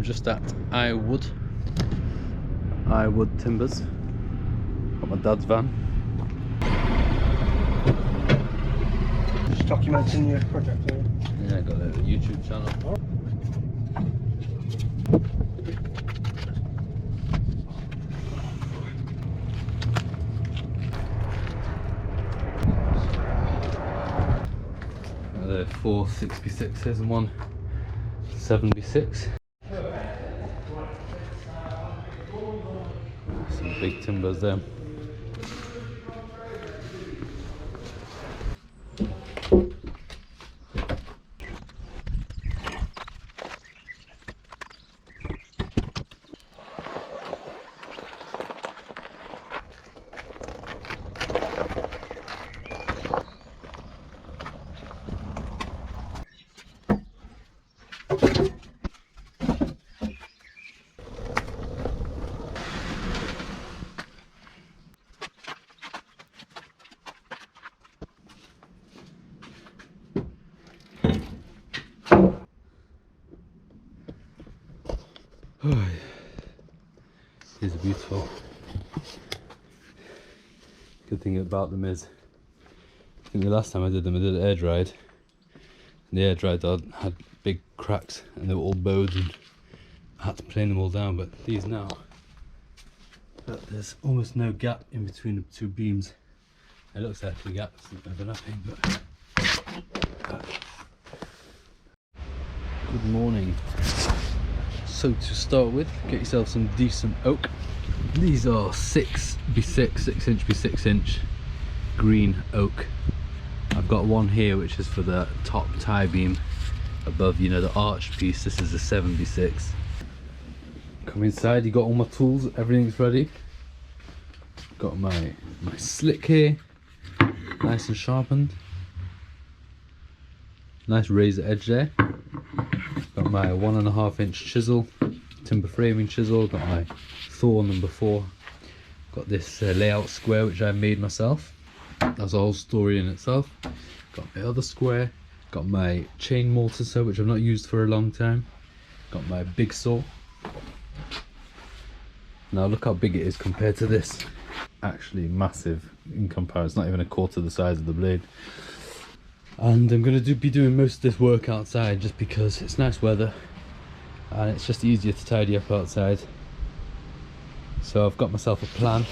I'm just at Iwood Timbers. Got my dad's van. Just documenting your project, are you? Yeah, I got a YouTube channel. There are 4 66s and 1 76. Some big timbers there. These are beautiful. Good thing about them is, I think the last time I did them, I did an air dried. And the air dried had big cracks and they were all bowed and I had to plane them all down. But these now, there's almost no gap in between the two beams. It looks like a gap, it's overlapping, but good morning. So to start with, get yourself some decent oak. These are 6x6, 6" by 6" green oak. I've got one here which is for the top tie beam above, you know, the arch piece. This is a 7x6. Come inside, you got all my tools, everything's ready. Got my slick here, nice and sharpened. Nice razor edge there. Got my 1.5" chisel, timber framing chisel. Got my Thor number 4. Got this layout square which I made myself. That's a whole story in itself. Got my other square. Got my chain mortar saw which I've not used for a long time. Got my big saw. Now look how big it is compared to this. Actually massive in comparison, not even a quarter the size of the blade. And I'm going to be doing most of this work outside just because it's nice weather and it's just easier to tidy up outside. So I've got myself a plan.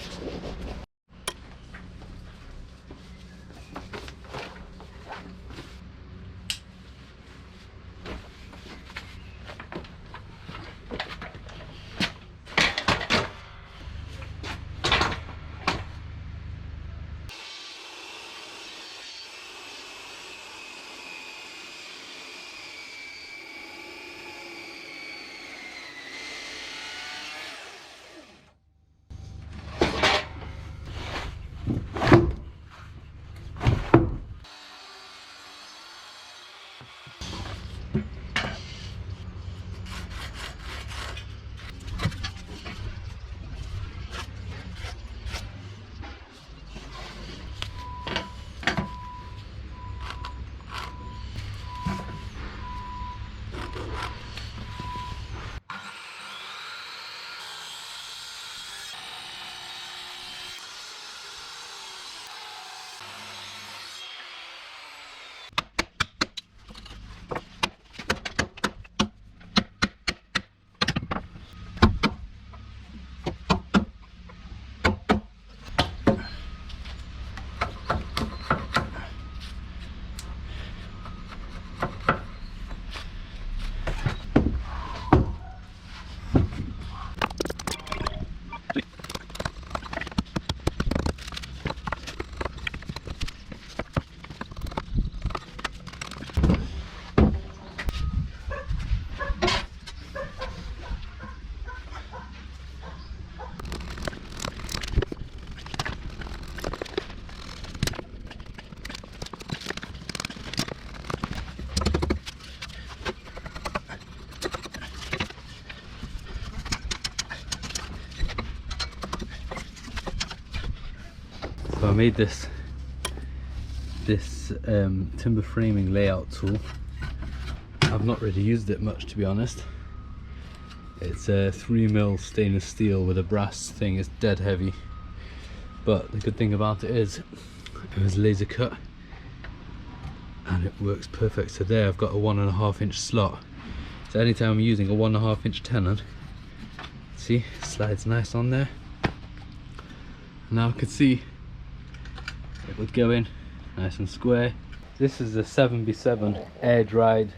So I made this timber framing layout tool. I've not really used it much, to be honest. It's a 3mm stainless steel with a brass thing. It's dead heavy, but the good thing about it is it was laser cut and it works perfect. So there I've got a 1.5 inch slot, so anytime I'm using a 1.5 inch tenon, see, it slides nice on there. Now I could see it would go in nice and square. This is a 7x7 air dried.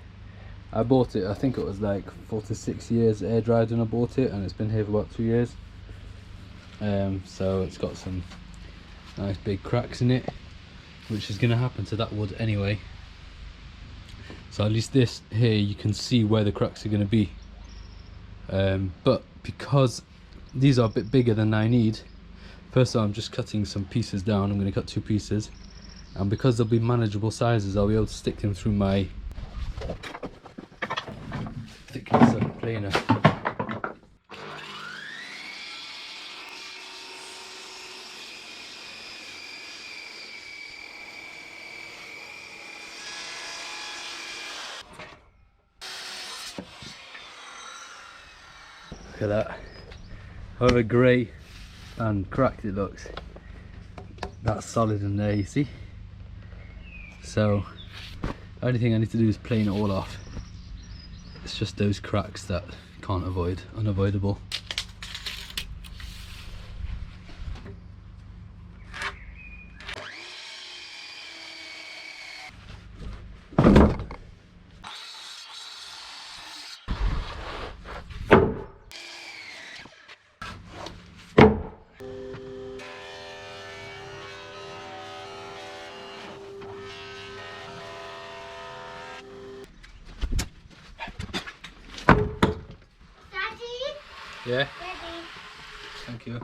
I bought it, I think it was like 4 to 6 years air dried when I bought it, and it's been here for about 2 years. So it's got some nice big cracks in it, which is going to happen to that wood anyway. So at least this here, you can see where the cracks are going to be. But because these are a bit bigger than I need, first I'm just cutting some pieces down. I'm going to cut 2 pieces, and because they'll be manageable sizes, I'll be able to stick them through my thickness of planer. Look at that, however grey and cracked it looks, that's solid in there, you see. So the only thing I need to do is plane it all off. It's just those cracks that can't avoid, unavoidable. Yeah? Ready. Thank you.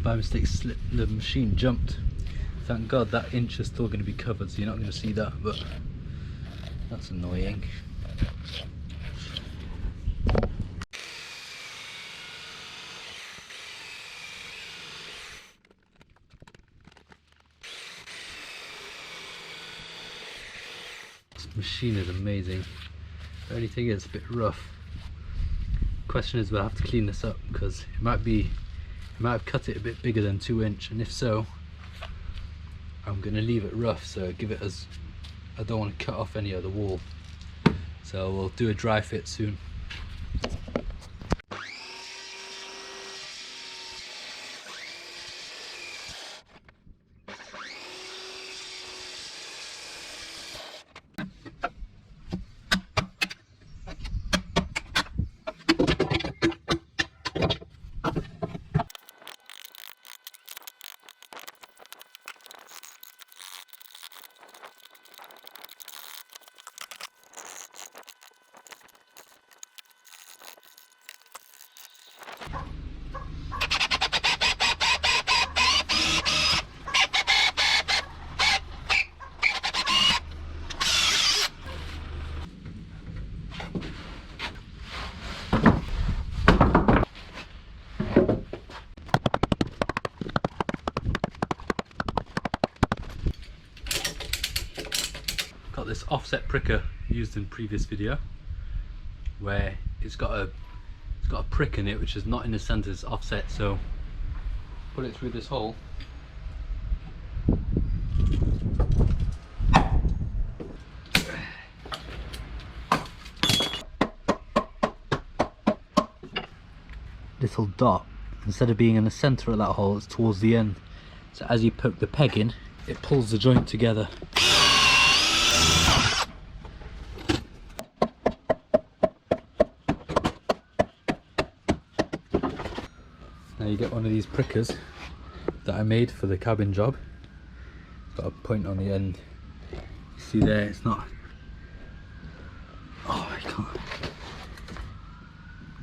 By mistake the machine jumped. Thank God that inch is still going to be covered, so you're not going to see that, but that's annoying. This machine is amazing. The only thing is, it's a bit rough. Question is, we'll have to clean this up because it might have cut it a bit bigger than 2 inch, and if so, I'm going to leave it rough, so give it as, I don't want to cut off any of the wall, so we'll do a dry fit soon. Got this offset pricker used in previous video, where it's got a prick in it which is not in the centre, it's offset, so put it through this hole. Little dot, instead of being in the centre of that hole, it's towards the end, so as you poke the peg in, it pulls the joint together. Now you get one of these prickers that I made for the cabin job. It's got a point on the end. You see there, it's not, oh I can't,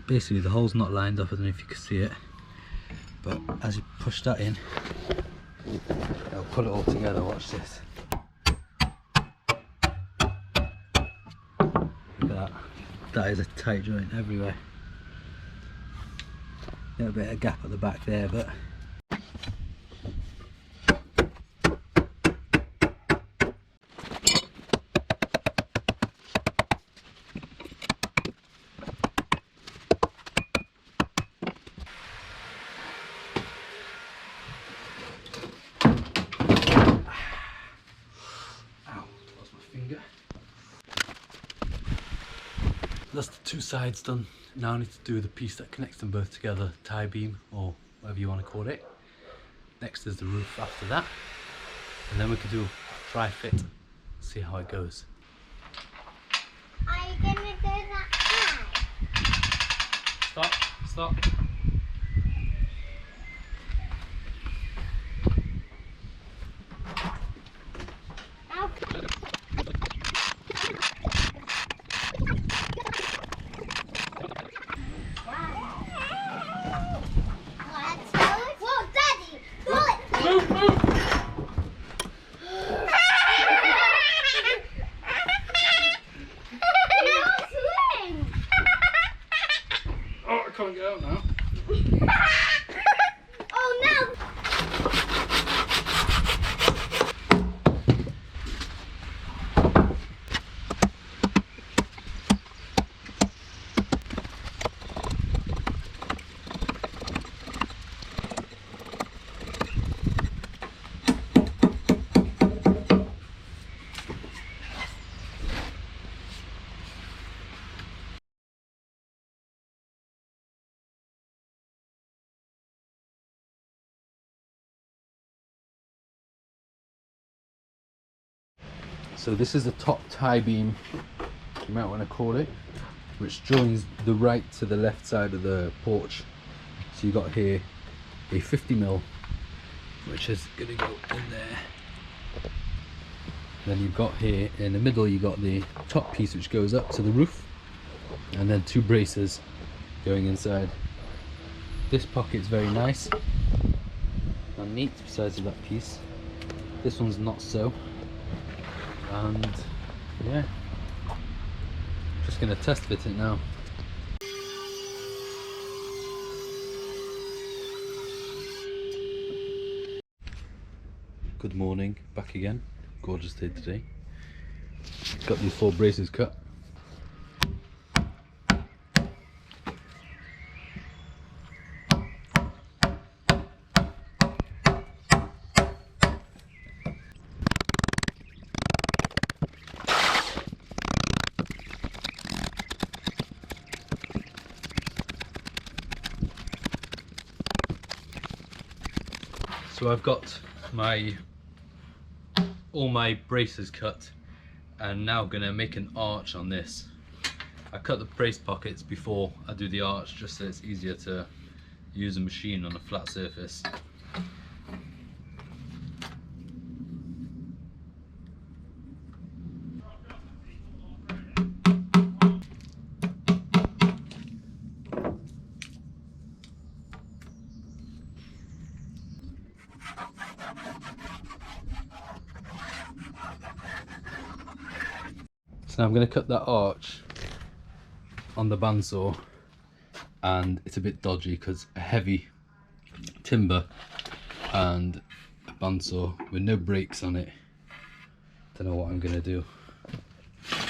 basically the hole's not lined up, I don't know if you can see it, but as you push that in, it'll pull it all together. Watch this. Look at that. That is a tight joint everywhere. A little bit of a gap at the back there, but that's the two sides done. Now I need to do the piece that connects them both together, tie beam or whatever you want to call it. Next is the roof after that, and then we can do a try fit, see how it goes. Are you gonna do that now? Stop. Can't get out now. Oh no! So this is the top tie beam, you might want to call it, which joins the right to the left side of the porch. So you got here a 50mm, which is going to go in there. Then you've got here in the middle, you got the top piece which goes up to the roof, and then two braces going inside. This pocket's very nice and neat besides of that piece. This one's not so. And yeah, just gonna test fit it now. Good morning, back again. Gorgeous day today. Got these 4 braces cut. So I've got all my braces cut, and now gonna make an arch on this. I cut the brace pockets before I do the arch, just so it's easier to use a machine on a flat surface. So now I'm going to cut that arch on the bandsaw, and it's a bit dodgy because a heavy timber and a bandsaw with no brakes on it. Don't know what I'm going to do. I'm going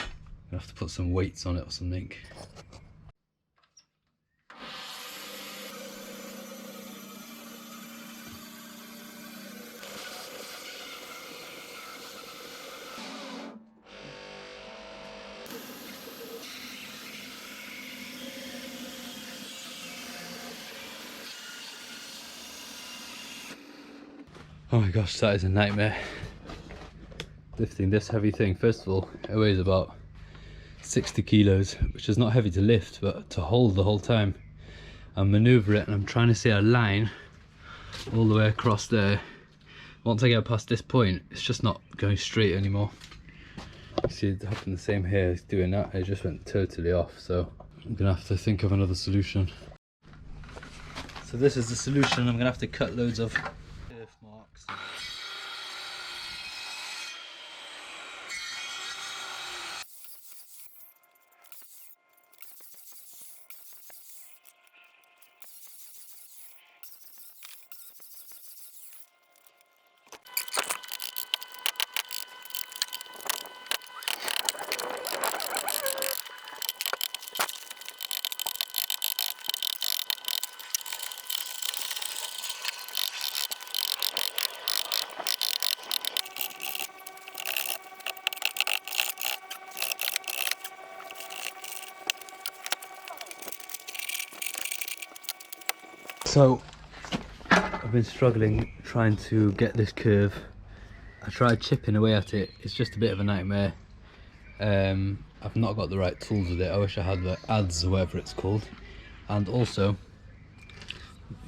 to have to put some weights on it or something. Oh my gosh, that is a nightmare. Lifting this heavy thing. First of all, it weighs about 60 kilos, which is not heavy to lift, but to hold the whole time and maneuver it. And I'm trying to see a line all the way across there. Once I get past this point, it's just not going straight anymore. You see it happened the same here. It's doing that, it just went totally off. So I'm gonna have to think of another solution. So this is the solution. I'm gonna have to cut loads of earth marks. So I've been struggling trying to get this curve. I tried chipping away at it, it's just a bit of a nightmare. I've not got the right tools with it. I wish I had the ads or whatever it's called. And also,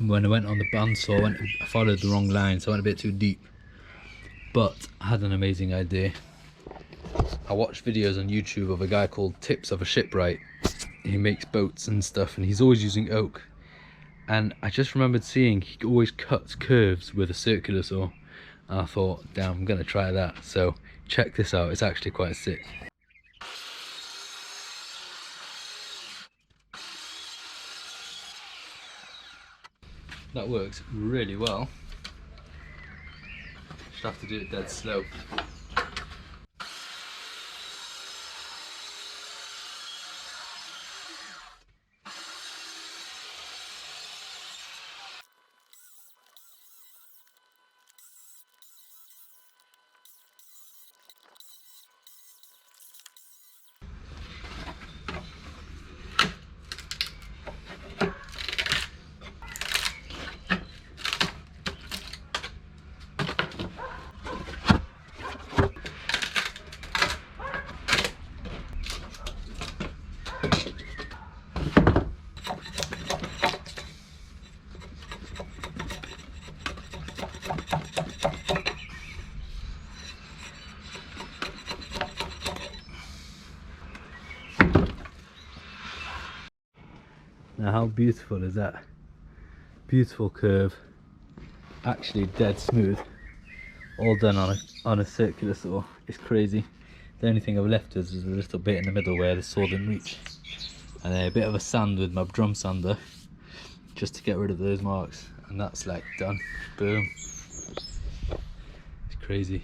when I went on the bandsaw, I followed the wrong line, so I went a bit too deep. But I had an amazing idea. I watched videos on YouTube of a guy called Tips of a Shipwright. He makes boats and stuff, and he's always using oak. And I just remembered seeing he always cuts curves with a circular saw, and I thought, damn, I'm gonna try that. So check this out, it's actually quite sick. That works really well. Just have to do it dead slow. Now how beautiful is that? Beautiful curve, actually dead smooth, all done on a circular saw. It's crazy. The only thing I've left is a little bit in the middle where the saw didn't reach, and a bit of a sand with my drum sander just to get rid of those marks, and that's like done. Boom. It's crazy.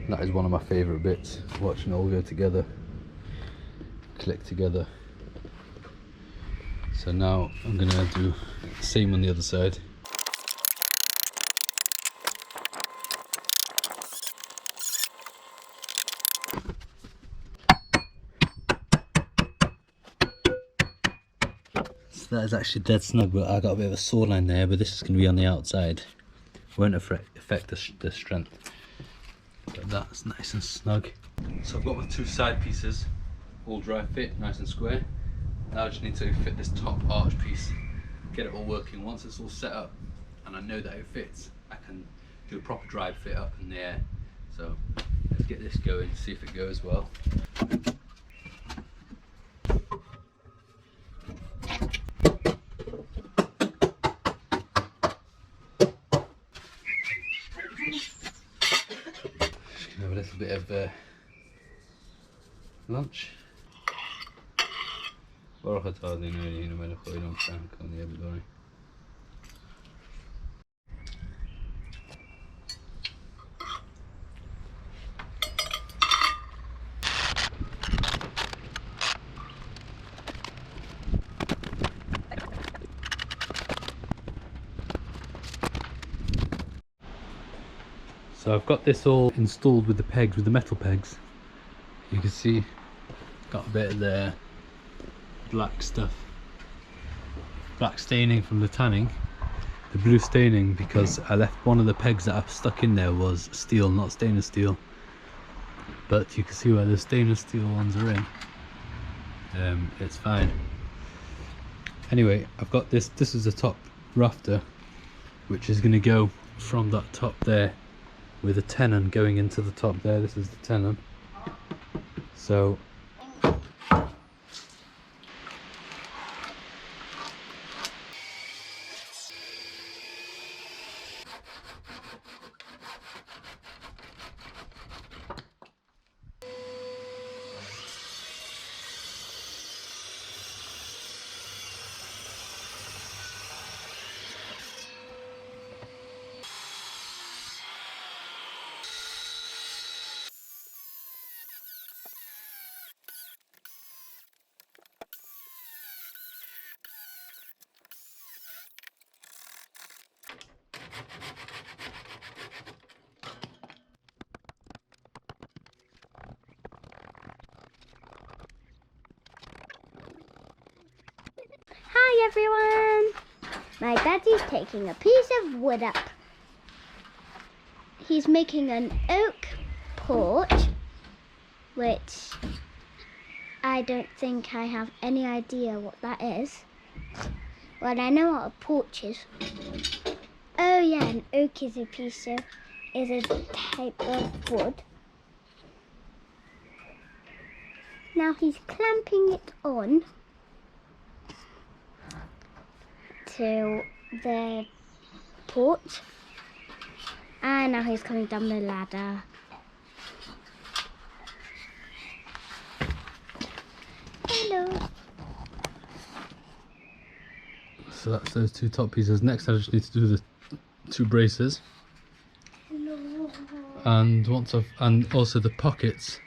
That is one of my favourite bits, watching it all go together, click together. So now I'm going to do the same on the other side. So that is actually dead snug, but I got a bit of a saw line there, but this is going to be on the outside. Won't affect the strength. But that's nice and snug. So I've got my 2 side pieces, all dry fit, nice and square. Now I just need to fit this top arch piece, get it all working. Once it's all set up and I know that it fits, I can do a proper drive fit up in the air. So let's get this going, see if it goes well. Just gonna have a little bit of lunch. So I've got this all installed with the pegs, with the metal pegs. You can see got a bit of the black stuff, black staining from the tanning, the blue staining, because I left one of the pegs that I've stuck in there was steel, not stainless steel, but you can see where the stainless steel ones are in. It's fine. Anyway, I've got this is the top rafter, which is going to go from that top there with a tenon going into the top there. This is the tenon. So Hi everyone! My daddy's taking a piece of wood up. He's making an oak porch, which I don't think I have any idea what that is. Well, I know what a porch is. Oh yeah, an oak is a type of wood. Now he's clamping it on to the porch, and now he's coming down the ladder. Hello. so that's those 2 top pieces. Next I just need to do the 2 braces. Hello. And and also the pockets,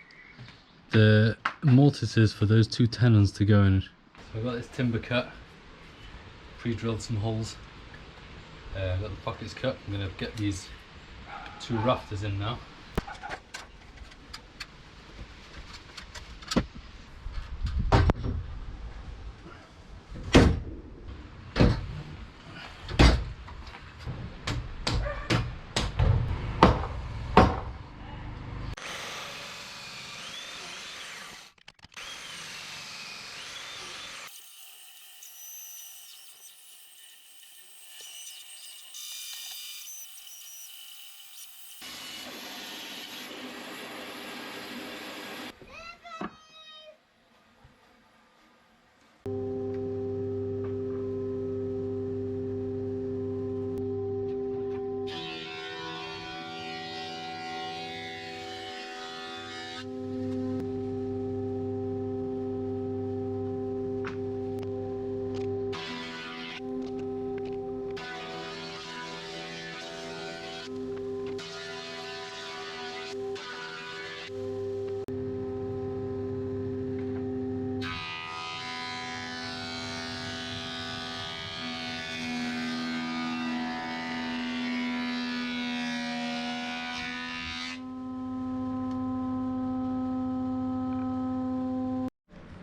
the mortises for those 2 tenons to go in. So I've got this timber cut, pre-drilled some holes, got the pockets cut. I'm going to get these 2 rafters in now.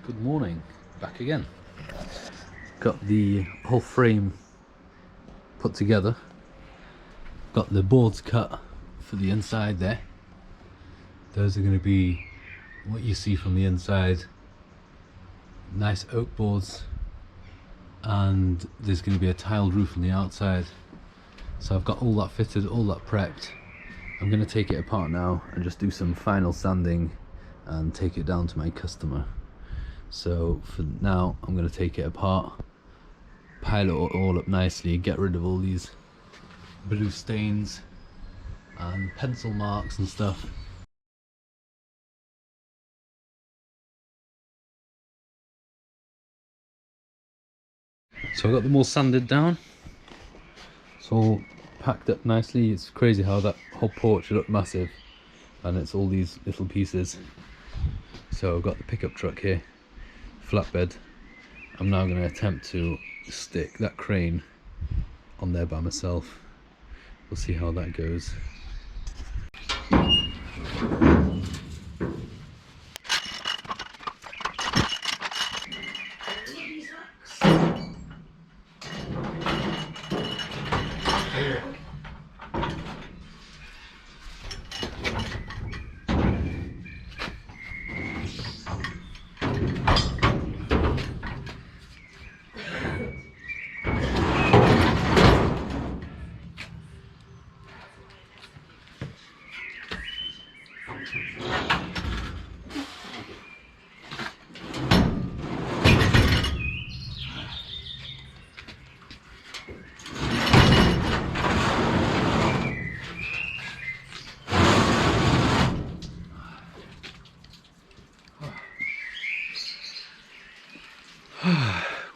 Good morning, back again. Got the whole frame put together. Got the boards cut for the inside there. Those are going to be what you see from the inside. Nice oak boards, and there's going to be a tiled roof on the outside. So I've got all that fitted, all that prepped. I'm going to take it apart now and just do some final sanding and take it down to my customer. So for now I'm going to take it apart, pile it all up nicely, get rid of all these blue stains and pencil marks and stuff. So I got them all sanded down. It's all packed up nicely. It's crazy how that whole porch looked massive and it's all these little pieces. So I've got the pickup truck here, flatbed. I'm now going to attempt to stick that crane on there by myself. We'll see how that goes.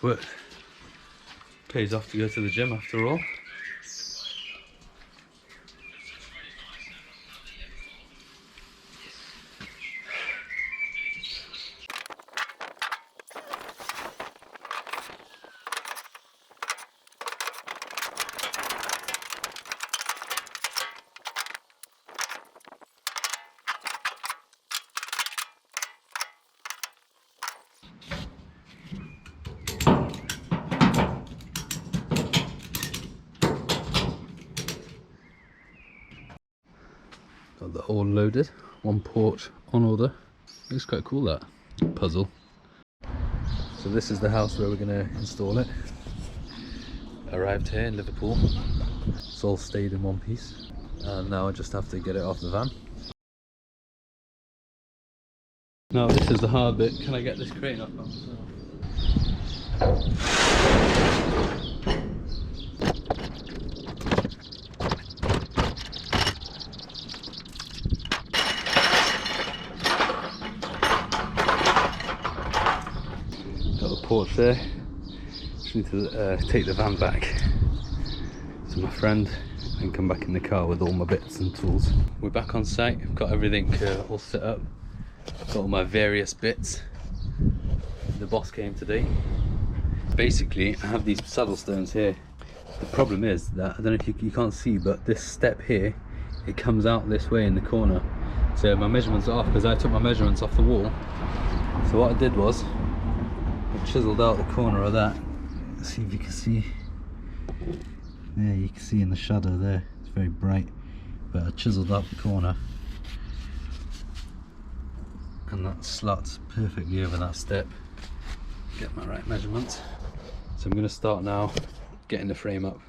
But pays off to go to the gym after all. Got that all loaded, one porch on order. Looks quite cool, that puzzle. So this is the house where we're going to install it. Arrived here in Liverpool. It's all stayed in one piece. And now I just have to get it off the van. Now this is the hard bit. Can I get this crane up? Got the porch there. Just need to take the van back to my friend and come back in the car with all my bits and tools. We're back on site. I've got everything all set up. Got all my various bits. The boss came today. Basically, I have these saddle stones here. The problem is that, I don't know if you can't see, but this step here, it comes out this way in the corner. So my measurements are off because I took my measurements off the wall. So what I did was, I chiseled out the corner of that. Let's see if you can see. There, you can see in the shadow there. It's very bright. But I chiseled out the corner. And that slots perfectly over that step. Get my right measurements. So I'm going to start now getting the frame up.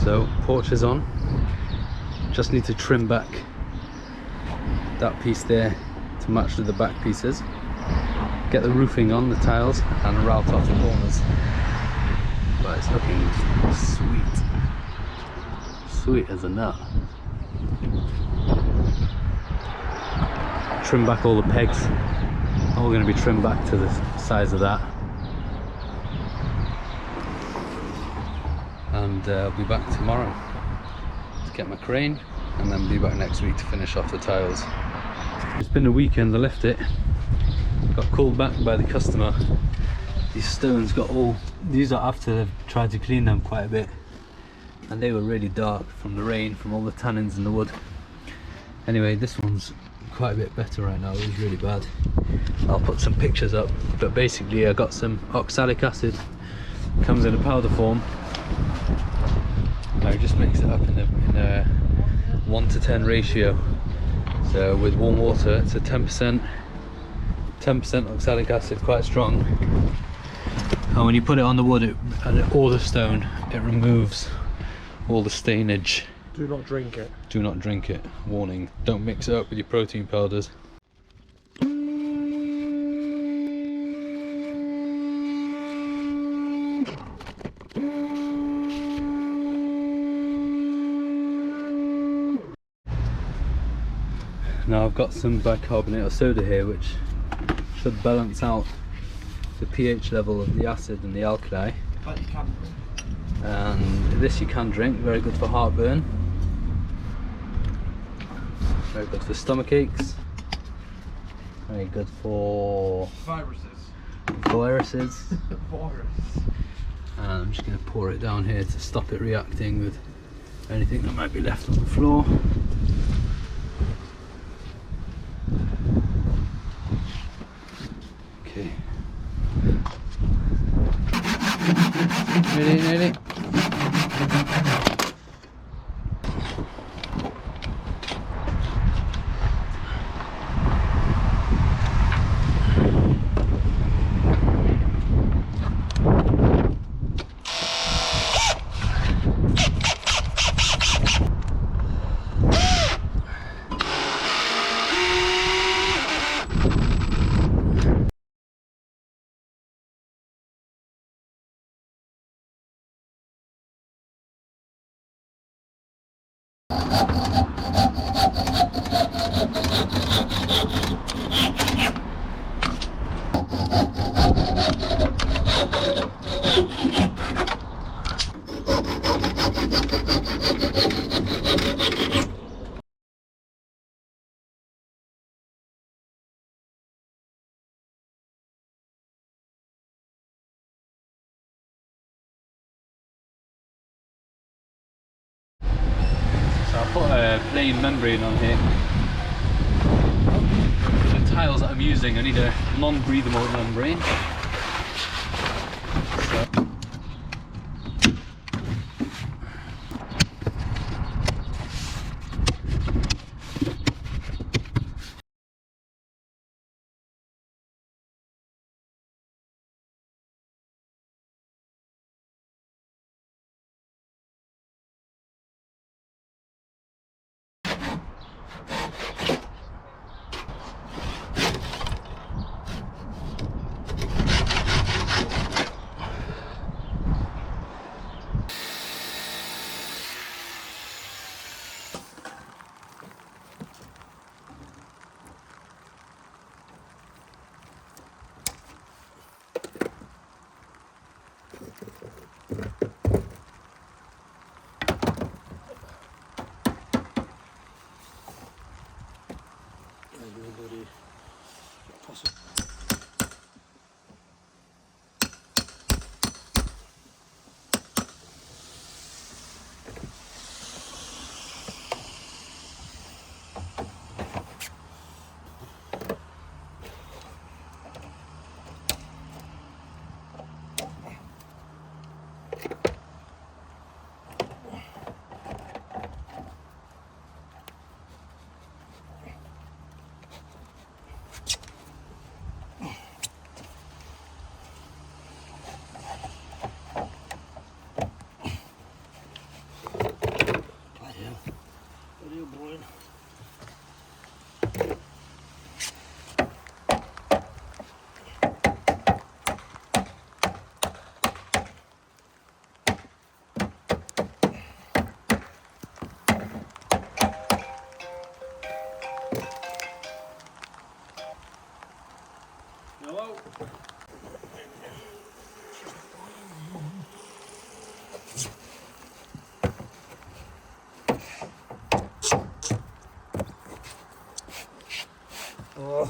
So porch is on. Just need to trim back that piece there to match with the back pieces. Get the roofing on, the tiles, and route off the corners. But it's looking sweet. Sweet as a nut. Trim back all the pegs. All going to be trimmed back to the size of that. And I'll be back tomorrow to get my crane, and then be back next week to finish off the tiles. It's been a weekend. I left it, got called back by the customer. These stones got all, these are after they've tried to clean them quite a bit, and they were really dark from the rain, from all the tannins in the wood. Anyway, this one's quite a bit better right now. It was really bad. I'll put some pictures up, but basically I got some oxalic acid, comes in a powder form. I just mix it up in a 1:10 ratio. So with warm water, it's a 10% oxalic acid, quite strong. And when you put it on the wood or the stone, it removes all the stainage. Do not drink it. Do not drink it. Warning, don't mix it up with your protein powders. Now I've got some bicarbonate of soda here, which should balance out the pH level of the acid and the alkali. But you can drink. And this you can drink, very good for heartburn, very good for stomach aches, very good for Viruses. viruses. Virus. And I'm just going to pour it down here to stop it reacting with anything that might be left on the floor. Okay. Ready? So I put a plain membrane on here. For the tiles that I'm using, I need a non-breathable membrane. So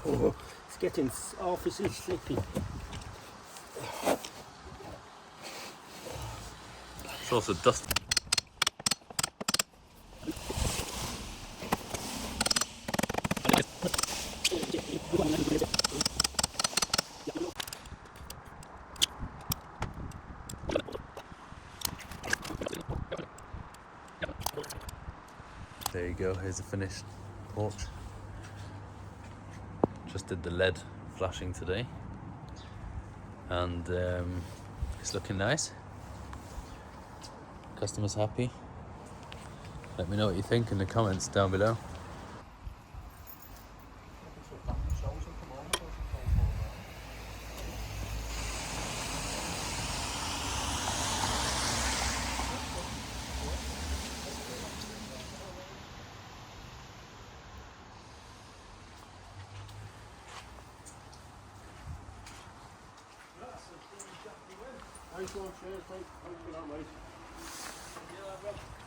Oh, it's getting awfully slippy. It's also dust. There you go, here's the finished porch. Just did the LED flashing today, and it's looking nice. Customers happy. Let me know what you think in the comments down below. Nice one, cheers, mate. Thanks for that, mate.